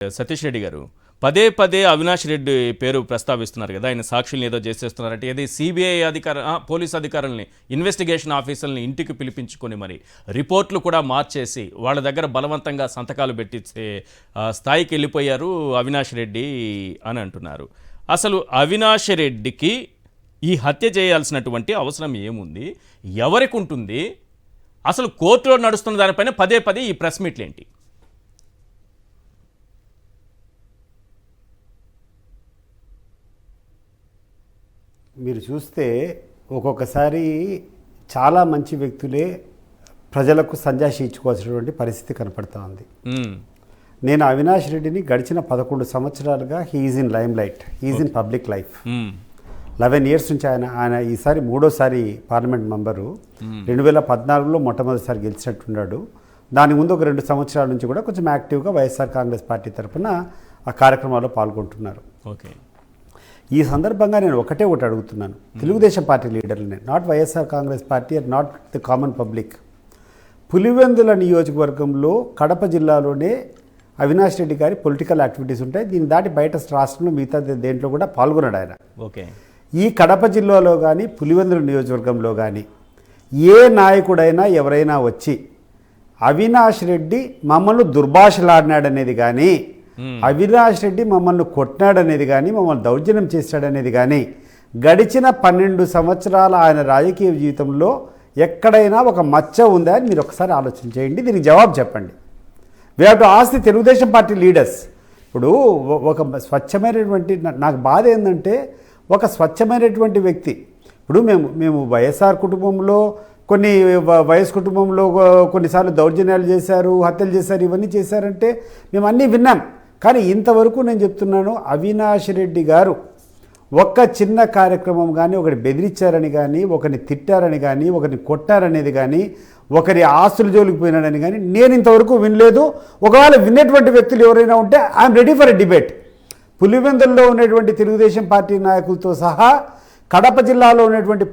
సతీష్ రెడ్డి గారు పదే పదే అవినాష్ రెడ్డి పేరు ప్రస్తావిస్తున్నారు కదా, ఆయన సాక్షుల్ని ఏదో చేసేస్తున్నారంటే ఏది సిబిఐ పోలీస్ అధికారుల్ని ఇన్వెస్టిగేషన్ ఆఫీసర్ని ఇంటికి పిలిపించుకొని మరి రిపోర్ట్లు కూడా మార్చేసి వాళ్ళ దగ్గర బలవంతంగా సంతకాలు పెట్టించే స్థాయికి వెళ్ళిపోయారు అవినాష్ రెడ్డి అని అంటున్నారు. అసలు అవినాష్ రెడ్డికి ఈ హత్య చేయాల్సినటువంటి అవసరం ఏముంది, ఎవరికి ఉంటుంది, అసలు కోర్టులో నడుస్తున్న దానిపైన పదే పదే ఈ ప్రెస్ మీట్లు ఏంటి? మీరు చూస్తే ఒక్కొక్కసారి చాలా మంచి వ్యక్తులే ప్రజలకు సంజాషి ఇచ్చుకోవాల్సినటువంటి పరిస్థితి కనపడుతూ ఉంది. నేను అవినాష్ రెడ్డిని గడిచిన 11 సంవత్సరాలుగా he is in limelight, he is in public life. 11 years నుంచి ఆయన ఈసారి 3వసారి పార్లమెంట్ మెంబరు. 2014లో మొట్టమొదటిసారి గెలిచినట్టున్నాడు. దాని ముందు ఒక 2 సంవత్సరాల నుంచి కూడా కొంచెం యాక్టివ్గా వైఎస్ఆర్ కాంగ్రెస్ పార్టీ తరఫున ఆ కార్యక్రమాల్లో పాల్గొంటున్నారు. ఓకే, ఈ సందర్భంగా నేను ఒకటి అడుగుతున్నాను తెలుగుదేశం పార్టీ లీడర్లని, not YSR Congress party or not the common public. Pulivendula నియోజకవర్గంలో కడప జిల్లాలోనే అవినాష్ రెడ్డి గారి పొలిటికల్ యాక్టివిటీస్ ఉంటాయి. దీన్ని దాటి బయట రాష్ట్రంలో మిగతా దేంట్లో కూడా పాల్గొన్నాడు ఆయన. ఓకే, ఈ కడప జిల్లాలో కానీ పులివెందుల నియోజకవర్గంలో కానీ ఏ నాయకుడైనా ఎవరైనా వచ్చి అవినాష్ రెడ్డి మమ్మల్ని దుర్భాషలాడినాడనేది కానీ, అవినాష్ రెడ్డి మమ్మల్ని కొట్టినాడనేది కానీ, మమ్మల్ని దౌర్జన్యం చేశాడనేది కానీ గడిచిన 12 సంవత్సరాల ఆయన రాజకీయ జీవితంలో ఎక్కడైనా ఒక మచ్చ ఉందా అని మీరు ఒకసారి ఆలోచన చేయండి. దీనికి జవాబు చెప్పండి. We have to ask the Telugu Desam party leaders. ఇప్పుడు ఒక స్వచ్ఛమైనటువంటి, నాకు బాధ ఏంటంటే ఒక స్వచ్ఛమైనటువంటి వ్యక్తి, ఇప్పుడు మేము వైఎస్ఆర్ కుటుంబంలో కొన్ని వైఎస్ కుటుంబంలో కొన్నిసార్లు దౌర్జన్యాలు చేశారు, హత్యలు చేశారు, ఇవన్నీ చేశారంటే మేము అన్నీ విన్నాం. కానీ ఇంతవరకు నేను చెప్తున్నాను, అవినాష్ రెడ్డి గారు ఒక్క చిన్న కార్యక్రమం కానీ, ఒకటి బెదిరించారని కానీ, ఒకరిని తిట్టారని కానీ, ఒకరిని కొట్టారనేది కానీ, ఒకరి ఆస్తులు జోలికి పోయినాడని కానీ నేను ఇంతవరకు వినలేదు. ఒకవేళ విన్నటువంటి వ్యక్తులు ఎవరైనా ఉంటే I'm ready for a debate. పులివెందుల్లో ఉన్నటువంటి తెలుగుదేశం పార్టీ నాయకులతో సహా కడప జిల్లాలో ఉన్నటువంటి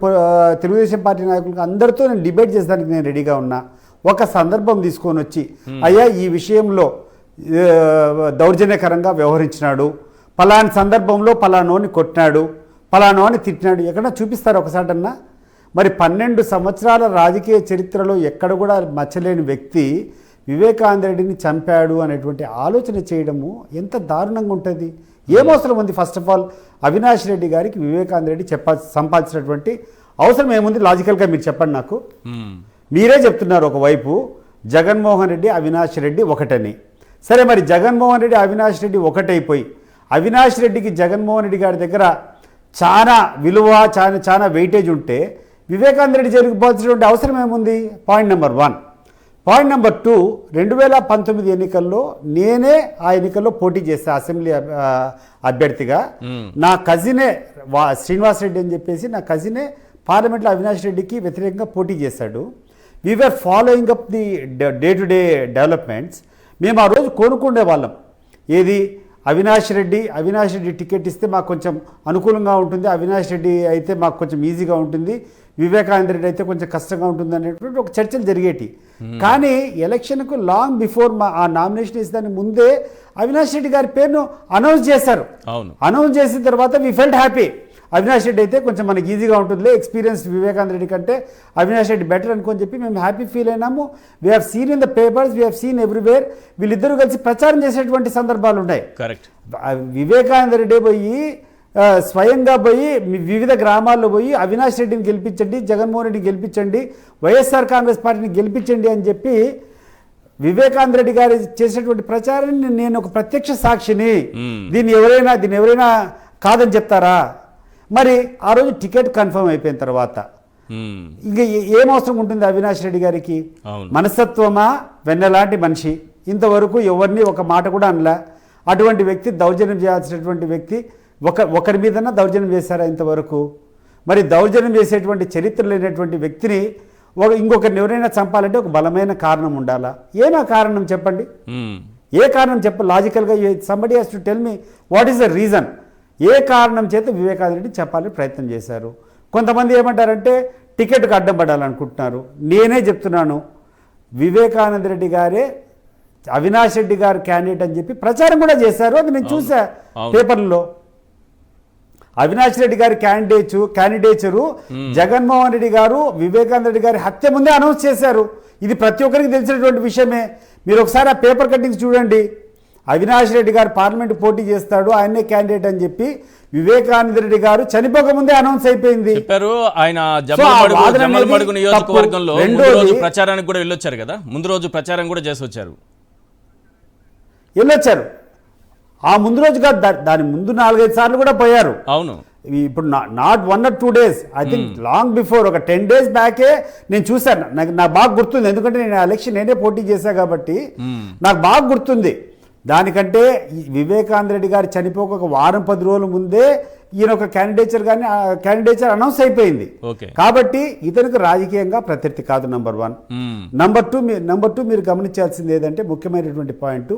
తెలుగుదేశం పార్టీ నాయకులకు అందరితో నేను డిబేట్ చేసేదానికి నేను రెడీగా ఉన్నా. ఒక సందర్భం తీసుకొని వచ్చి, అయ్యా ఈ విషయంలో దౌర్జన్యకరంగా వ్యవహరించినాడు, పలాని సందర్భంలో పలానోని కొట్టినాడు, పలానోని తిట్టినాడు, ఎక్కడన్నా చూపిస్తారు ఒకసారన్నా? మరి 12 సంవత్సరాల రాజకీయ చరిత్రలో ఎక్కడ కూడా మచ్చలేని వ్యక్తి వివేకానంద రెడ్డిని చంపాడు అనేటువంటి ఆలోచన చేయడము ఎంత దారుణంగా ఉంటుంది? ఏమవసరం ఉంది? First of all Avinash Reddy గారికి వివేకానంద రెడ్డి సంపాదించినటువంటి అవసరం ఏముంది? లాజికల్గా మీరు చెప్పండి నాకు. మీరే చెప్తున్నారు ఒకవైపు జగన్మోహన్ రెడ్డి అవినాష్ రెడ్డి ఒకటని. సరే, మరి జగన్మోహన్ రెడ్డి అవినాష్ రెడ్డి ఒకటైపోయి అవినాష్ రెడ్డికి జగన్మోహన్ రెడ్డి గారి దగ్గర చాలా విలువ, చాలా వెయిటేజ్ ఉంటే వివేకానంద రెడ్డి జరిగిపోవాల్సినటువంటి అవసరం ఏముంది? Point number 1. పాయింట్ నెంబర్ 2, 2019 ఎన్నికల్లో నేనే ఆ ఎన్నికల్లో పోటీ చేస్తే అసెంబ్లీ అభ్యర్థిగా. నా కజినే శ్రీనివాస్ రెడ్డి అని చెప్పేసి నా కజినే పార్లమెంట్లో అవినాష్ రెడ్డికి వ్యతిరేకంగా పోటీ చేశాడు. We're following up the day to day developments. మేము ఆ రోజు కోరుకునే వాళ్ళం ఏది, అవినాష్ రెడ్డి టికెట్ ఇస్తే మాకు కొంచెం అనుకూలంగా ఉంటుంది, అవినాష్ రెడ్డి అయితే మాకు కొంచెం ఈజీగా ఉంటుంది, వివేకానంద రెడ్డి అయితే కొంచెం కష్టంగా ఉంటుంది అనేటువంటి ఒక చర్చలు జరిగేటి. కానీ ఎలక్షన్కు లాంగ్ బిఫోర్ ఆ నామినేషన్ వేసేదానికి ముందే అవినాష్ రెడ్డి గారి పేరును అనౌన్స్ చేశారు. అనౌన్స్ చేసిన తర్వాత we felt happy. Avinash Reddy అయితే కొంచెం మనకి ఈజీగా ఉంటుంది, ఎక్స్పీరియన్స్ వివేకానంద రెడ్డి కంటే అవినాష్ రెడ్డి బెటర్ అనుకొని చెప్పి మేము హ్యాపీ ఫీల్ అయినాము. We have seen in the papers, we have seen everywhere. వీళ్ళిద్దరూ కలిసి ప్రచారం చేసేటువంటి సందర్భాలు ఉన్నాయి. కరెక్ట్. వివేకానంద రెడ్డి పోయి స్వయంగా పోయి వివిధ గ్రామాల్లో పోయి అవినాష్ రెడ్డిని గెలిపించండి, జగన్మోహన్ రెడ్డిని గెలిపించండి, వైఎస్ఆర్ కాంగ్రెస్ పార్టీని గెలిపించండి అని చెప్పి వివేకానంద రెడ్డి గారు చేసేటువంటి ప్రచారాన్ని నేను ఒక ప్రత్యక్ష సాక్షిని. దీన్ని ఎవరైనా కాదని చెప్తారా? మరి ఆ రోజు టికెట్ కన్ఫర్మ్ అయిపోయిన తర్వాత ఇంకా ఏం అవసరం ఉంటుంది అవినాష్ రెడ్డి గారికి? మనస్తత్వమా? వెన్నలాంటి మనిషి, ఇంతవరకు ఎవరిని ఒక మాట కూడా అనలా. అటువంటి వ్యక్తి, దౌర్జన్యం చేయాల్సినటువంటి వ్యక్తి ఒకరి మీదన్నా దౌర్జన్యం చేశారా ఇంతవరకు? మరి దౌర్జన్యం చేసేటువంటి చరిత్ర లేనటువంటి వ్యక్తిని ఇంకొకరిని ఎవరైనా చంపాలంటే ఒక బలమైన కారణం ఉండాలా? ఏనా కారణం చెప్పండి? ఏ కారణం లాజికల్గా somebody has to tell me what is the reason. ఏ కారణం చేత వివేకానంద రెడ్డి చెప్పాలని ప్రయత్నం చేశారు? కొంతమంది ఏమంటారంటే టికెట్కి అడ్డం పడాలనుకుంటున్నారు. నేనే చెప్తున్నాను, వివేకానంద రెడ్డి గారే అవినాష్ రెడ్డి గారు క్యాండిడేట్ అని చెప్పి ప్రచారం కూడా చేశారు. అది నేను చూసా పేపర్లో. అవినాష్ రెడ్డి గారి క్యాండిడేచరు జగన్మోహన్ రెడ్డి గారు వివేకానంద రెడ్డి గారి హత్య ముందే అనౌన్స్ చేశారు. ఇది ప్రతి ఒక్కరికి తెలిసినటువంటి విషయమే. మీరు ఒకసారి ఆ పేపర్ కట్టింగ్స్ చూడండి. అవినాష్ రెడ్డి గారు పార్లమెంట్ పోటీ చేస్తాడు, ఆయనే క్యాండిడేట్ అని చెప్పి వివేకానంద రెడ్డి గారు చనిపోకముందే అనౌన్స్ అయిపోయింది. చెప్పారు. ఆయన జమ్మలమడుగు నియోజకవర్గంలో ముందు రోజు ప్రచారానికి కూడా వెళ్ళొచ్చారు కదా, ముందు రోజు ప్రచారం కూడా చేసి వచ్చారు. వెళ్ళొచ్చారు. ఆ ముందు రోజు కాదు, దాని ముందు 4-5 సార్లు కూడా పోయారు. అవును. ఇప్పుడు not 1 or 2 days, I think long before, ఒక 10 days బ్యాకే నేను చూశాను. నాకు బాగా గుర్తుంది, ఎందుకంటే నేను ఎలక్షన్ నేనే పోటీ చేశా కాబట్టి నాకు బాగా గుర్తుంది. దానికంటే వివేకానంద రెడ్డి గారు చనిపోక ఒక వారం 10 రోజుల ముందే ఈయన ఒక క్యాండిడేచర్ అనౌన్స్ అయిపోయింది. కాబట్టి ఇతనికి రాజకీయంగా ప్రత్యర్థి కాదు. నంబర్ 1. నంబర్ 2 మీరు గమనించాల్సింది ఏదంటే ముఖ్యమైనటువంటి point,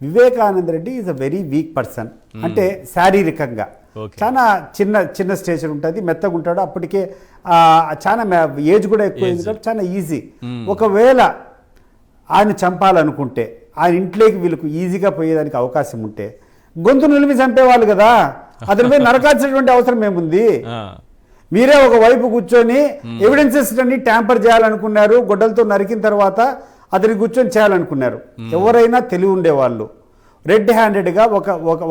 Vivekananda Reddy is a very weak person. అంటే శారీరకంగా చాలా చిన్న స్టేచర్ ఉంటుంది, మెత్తగా ఉంటాడు. అప్పటికే చాలా ఏజ్ కూడా ఎక్కువ, చాలా ఈజీ. ఒకవేళ ఆయన చంపాలనుకుంటే ఆయన ఇంట్లోకి వీళ్ళకు ఈజీగా పోయేదానికి అవకాశం ఉంటే గొంతు నిలిమి చంపేవాళ్ళు కదా, అతని మీద నరకాల్సినటువంటి అవసరం ఏముంది? మీరే ఒక వైపు కూర్చొని ఎవిడెన్సెస్ అన్ని ట్యాంపర్ చేయాలనుకున్నారు, గొడ్డలతో నరికిన తర్వాత అతని కూర్చొని చేయాలనుకున్నారు. ఎవరైనా తెలివి ఉండేవాళ్ళు రెడ్ హ్యాండెడ్గా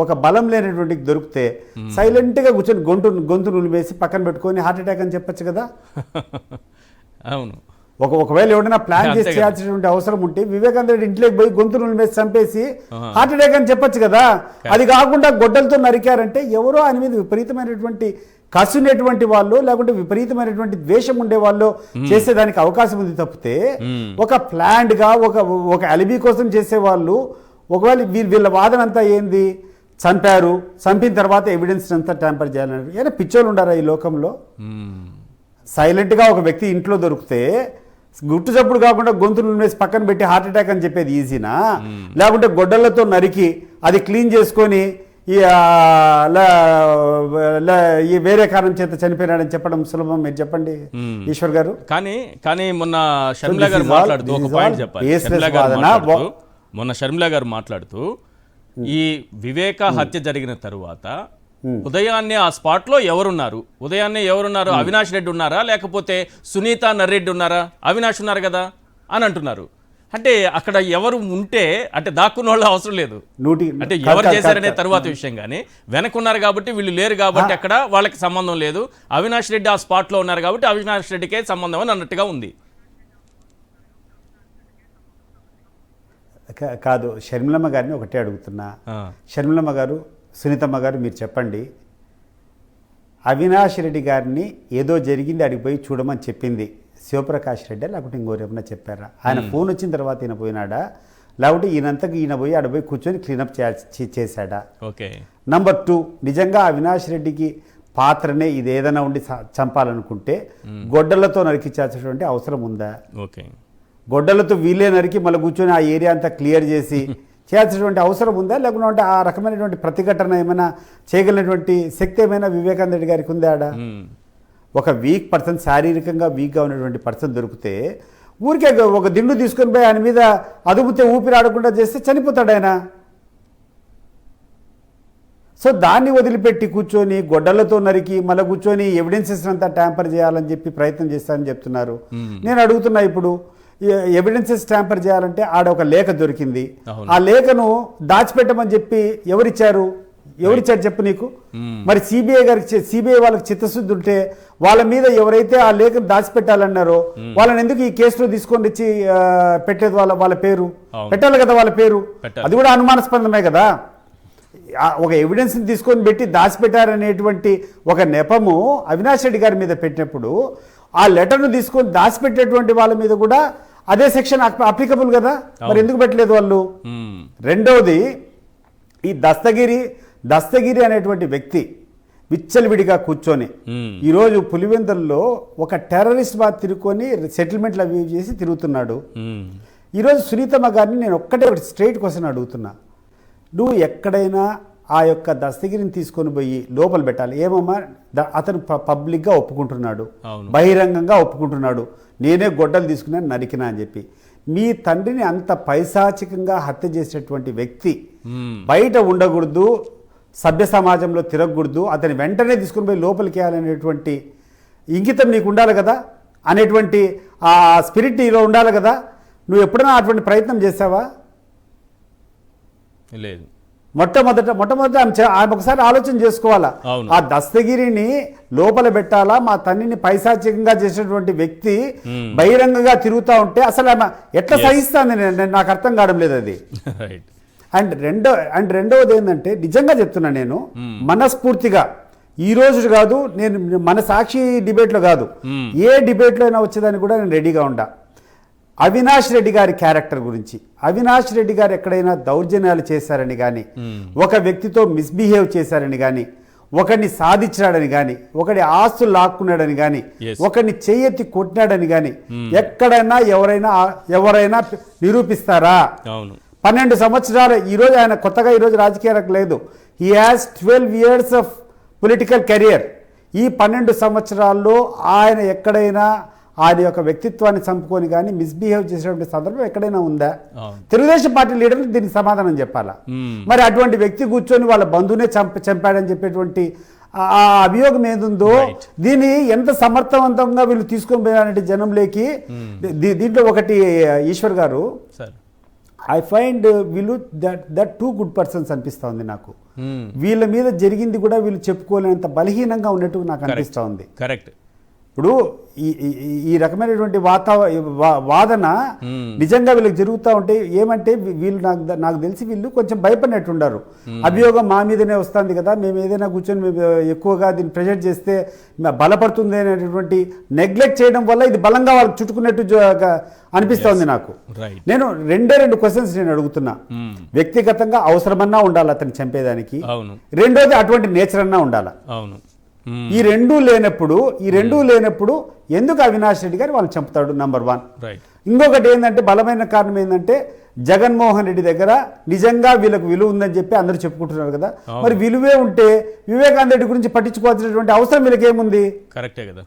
ఒక బలం లేనటువంటి దొరికితే సైలెంట్గా కూర్చొని గొంతు నులివేసి పక్కన పెట్టుకొని హార్ట్ అటాక్ అని చెప్పచ్చు కదా. అవును. ఒకవేళ ఎవరైనా ప్లాన్ చేసి చేయాల్సినటువంటి అవసరం ఉంటే వివేకానంద రెడ్డి ఇంట్లోకి పోయి గొంతు నులివేసి చంపేసి హార్ట్ అటాక్ అని చెప్పచ్చు కదా. అది కాకుండా గొడ్డలతో నరికారంటే ఎవరో ఆయన మీద విపరీతమైనటువంటి కసునేటువంటి వాళ్ళు, లేకుంటే విపరీతమైనటువంటి ద్వేషం ఉండే వాళ్ళు చేసేదానికి అవకాశం ఉంది తప్పితే ఒక ప్లాన్డ్ గా ఒక అలిబీ కోసం చేసేవాళ్ళు. ఒకవేళ వీళ్ళ వాదన అంతా ఏంది, చంపారు, చంపిన తర్వాత ఎవిడెన్స్ అంతా ట్యాంపర్ చేయాలని. ఏదైనా పిచ్చోళ్ళు ఉండారా ఈ లోకంలో? సైలెంట్గా ఒక వ్యక్తి ఇంట్లో దొరికితే గుట్టు చప్పుడు కాకుండా గొంతులు వేసి పక్కన పెట్టి హార్ట్ అటాక్ అని చెప్పేది ఈజీనా? లేకుంటే గొడ్డలతో నరికి అది క్లీన్ చేసుకొని ఈ వేరే కారణం చేత చనిపోయినాడని చెప్పడం సులభం? మీరు చెప్పండి ఈశ్వర్ గారు. కానీ మొన్న షర్మిల గారు మాట్లాడుతూ ఒక పాయింట్ చెప్పాలి. మొన్న షర్మిల గారు మాట్లాడుతూ ఈ వివేక హత్య జరిగిన తరువాత ఉదయాన్నే ఆ స్పాట్ లో ఎవరున్నారు, అవినాష్ రెడ్డి ఉన్నారా, లేకపోతే సునీత నర్రెడ్డి ఉన్నారా? అవినాష్ ఉన్నారు కదా అని అంటున్నారు. అంటే అక్కడ ఎవరు ఉంటే అంటే దాక్కున్న వాళ్ళు అవసరం లేదు. అంటే ఎవరు చేశారనే తరువాత విషయం, కానీ వెనకున్నారు కాబట్టి వీళ్ళు లేరు కాబట్టి అక్కడ వాళ్ళకి సంబంధం లేదు. అవినాష్ రెడ్డి ఆ స్పాట్ లో ఉన్నారు కాబట్టి అవినాష్ రెడ్డికే సంబంధం అని అన్నట్టుగా ఉంది. కాదు, షర్మిలమ్మ గారిని ఒకటే అడుగుతున్నా. షర్మిలమ్మ గారు, సునీతమ్మ గారు, మీరు చెప్పండి, అవినాష్ రెడ్డి గారిని ఏదో జరిగింది అడిగిపోయి చూడమని చెప్పింది శివప్రకాష్ రెడ్డి, లేకుంటే ఇంకోరేమన్నా చెప్పారా? ఆయన ఫోన్ వచ్చిన తర్వాత ఈయన పోయినాడా, లేకుంటే ఈయన పోయి ఆడపోయి కూర్చొని క్లీనప్ చేశాడా? ఓకే. నంబర్ 2, నిజంగా అవినాష్ రెడ్డికి పాత్రనే ఇది ఏదైనా ఉండి చంపాలనుకుంటే గొడ్డలతో నరికించాల్సినటువంటి అవసరం ఉందా? ఓకే. గొడ్డలతో వీళ్ళే నరికి మళ్ళీ కూర్చొని ఆ ఏరియా అంతా క్లియర్ చేసి చేయాల్సినటువంటి అవసరం ఉందా? లేకుంటే ఆ రకమైనటువంటి ప్రతిఘటన ఏమైనా చేయగలిగినటువంటి శక్తి ఏమైనా వివేకానంద రెడ్డి గారికి ఉందా? ఒక వీక్ పర్సన్, శారీరకంగా వీక్గా ఉన్నటువంటి పర్సన్ దొరికితే ఊరికే ఒక దిండు తీసుకొని పోయి ఆయన మీద అదుపుతే ఊపిరి ఆడకుండా చేస్తే చనిపోతాడు ఆయన. సో దాన్ని వదిలిపెట్టి కూర్చొని గొడ్డలతో నరికి మళ్ళీ కూర్చొని ఎవిడెన్సెస్ అంతా ట్యాంపర్ చేయాలని చెప్పి ప్రయత్నం చేస్తారని చెప్తున్నారు. నేను అడుగుతున్నా, ఇప్పుడు ఎవిడెన్సెస్ ట్యాంపర్ చేయాలంటే ఆడ ఒక లేఖ దొరికింది, ఆ లేఖను దాచిపెట్టమని చెప్పి ఎవరిచ్చారు చెప్పు నీకు? మరి సిబిఐ వాళ్ళకి చిత్తశుద్ధి ఉంటే వాళ్ళ మీద ఎవరైతే ఆ లేఖను దాచిపెట్టాలన్నారో వాళ్ళని ఎందుకు ఈ కేసులో తీసుకొని వచ్చి పెట్టలేదు? వాళ్ళ పేరు పెట్టాలి కదా, వాళ్ళ పేరు. అది కూడా అనుమానాస్పదమే కదా. ఒక ఎవిడెన్స్ని తీసుకొని పెట్టి దాచిపెట్టారనేటువంటి ఒక నెపము అవినాష్ రెడ్డి గారి మీద పెట్టినప్పుడు ఆ లెటర్ను తీసుకొని దాచిపెట్టేటువంటి వాళ్ళ మీద కూడా అదే సెక్షన్ అప్లికబుల్ కదా, మరి ఎందుకు పెట్టలేదు వాళ్ళు? రెండవది, ఈ దస్తగిరి అనేటువంటి వ్యక్తి విచ్చలవిడిగా కూర్చొని ఈరోజు పులివెందుల్లో ఒక టెర్రరిస్ట్ బాధ తిరుక్కొని సెటిల్మెంట్లు అవి చేసి తిరుగుతున్నాడు. ఈరోజు సునీతమ్మ గారిని నేను ఒకటి స్ట్రైట్ క్వశ్చన్ అడుగుతున్నా. నువ్వు ఎక్కడైనా ఆ యొక్క దస్తగిరిని తీసుకొని పోయి లోపల పెట్టాలి. ఏమమ్మా, అతను పబ్లిక్గా ఒప్పుకుంటున్నాడు, బహిరంగంగా ఒప్పుకుంటున్నాడు, నేనే గొడ్డలు తీసుకున్నాను నరికినా అని చెప్పి. మీ తండ్రిని అంత పైశాచికంగా హత్య చేసేటువంటి వ్యక్తి మ్మ్. బయట ఉండకూడదు, సభ్య సమాజంలో తిరగకూడదు, అతని వెంటనే తీసుకుని పోయి లోపలికి వేయాలనేటువంటి ఇంగితం నీకు ఉండాలి కదా, అనేటువంటి ఆ స్పిరిట్ నీలో ఉండాలి కదా. నువ్వు ఎప్పుడైనా అటువంటి ప్రయత్నం చేసావా? లేదు. మొట్టమొదట ఆమె ఒకసారి ఆలోచన చేసుకోవాలా. అవును. ఆ దస్తగిరిని లోపల పెట్టాలా, మా తండ్రిని పైశాచికంగా చేసినటువంటి వ్యక్తి బహిరంగంగా తిరుగుతూ ఉంటే అసలు ఆమె ఎట్లా సహిస్తాంది? నాకు అర్థం కావడం లేదు అది. రైట్. అండ్ రెండవది ఏంటంటే, నిజంగా చెప్తున్నా నేను మనస్ఫూర్తిగా, ఈ రోజు కాదు, నేను మన సాక్షి డిబేట్లో కాదు, ఏ డిబేట్లో అయినా వచ్చేదానికి కూడా నేను రెడీగా ఉండా. అవినాష్ రెడ్డి గారి క్యారెక్టర్ గురించి, అవినాష్ రెడ్డి గారు ఎక్కడైనా దౌర్జన్యాలు చేశారని కానీ, ఒక వ్యక్తితో మిస్బిహేవ్ చేశారని కానీ, ఒకరిని సాధించాడని కానీ, ఒకటి ఆస్తులు లాక్కున్నాడని కానీ, ఒకరిని చెయ్యెత్తి కొట్టినాడని కానీ ఎక్కడైనా ఎవరైనా నిరూపిస్తారా? అవును. 12 సంవత్సరాలు, ఈరోజు ఆయన కొత్తగా ఈరోజు రాజకీయాలకు లేదు. He has 12 years of political career. ఈ 12 సంవత్సరాల్లో ఆయన ఎక్కడైనా ఆయన యొక్క వ్యక్తిత్వాన్ని చంపుకొని కానీ మిస్బిహేవ్ చేసేటువంటి సందర్భం ఎక్కడైనా ఉందా? తెలుగుదేశం పార్టీ లీడర్లు దీనికి సమాధానం చెప్పాలా. మరి అటువంటి వ్యక్తి కూర్చొని వాళ్ళ బంధువునే చంపాడని చెప్పేటువంటి ఆ అభియోగం ఏదుందో, దీన్ని ఎంత సమర్థవంతంగా వీళ్ళు తీసుకొని పోయారంటే జనంలోకి. దీంట్లో ఒకటి ఈశ్వర్ గారు, ఐ ఫైండ్ వీళ్ళు దట్ టూ గుడ్ పర్సన్స్ అనిపిస్తూ ఉంది నాకు. వీళ్ళ మీద జరిగింది కూడా వీళ్ళు చెప్పుకోలేనంత బలహీనంగా ఉన్నట్టు నాకు అనిపిస్తూ ఉంది. కరెక్ట్. ఇప్పుడు ఈ రకమైనటువంటి వాదన నిజంగా వీళ్ళకి జరుగుతూ ఉంటే ఏమంటే, వీళ్ళు నాకు తెలిసి వీళ్ళు కొంచెం భయపడినట్టున్నారు. అభియోగం మా మీదనే వస్తుంది కదా, మేము ఏదైనా కూర్చొని మేము ఎక్కువగా దీన్ని ప్రెజెంట్ చేస్తే బలపడుతుంది అనేటువంటి నెగ్లెక్ట్ చేయడం వల్ల ఇది బలంగా వాళ్ళకి చుట్టుకున్నట్టు అనిపిస్తోంది నాకు. నేను రెండు క్వశ్చన్స్ నేను అడుగుతున్నా. వ్యక్తిగతంగా అవసరమన్నా ఉండాలి అతన్ని చంపేదానికి, రెండోది అటువంటి నేచర్ అన్నా ఉండాలా. ఈ రెండూ లేనప్పుడు ఎందుకు అవినాష్ రెడ్డి గారు వాళ్ళని చంపుతాడు? నంబర్ 1. ఇంకొకటి ఏంటంటే, బలమైన కారణం ఏంటంటే, జగన్మోహన్ రెడ్డి దగ్గర నిజంగా వీళ్ళకు విలువ ఉందని చెప్పి అందరూ చెప్పుకుంటున్నారు కదా. మరి విలువే ఉంటే వివేకానంద రెడ్డి గురించి పట్టించుకోవాల్సినటువంటి అవసరం వీళ్ళకి ఏముంది? కరెక్టే కదా.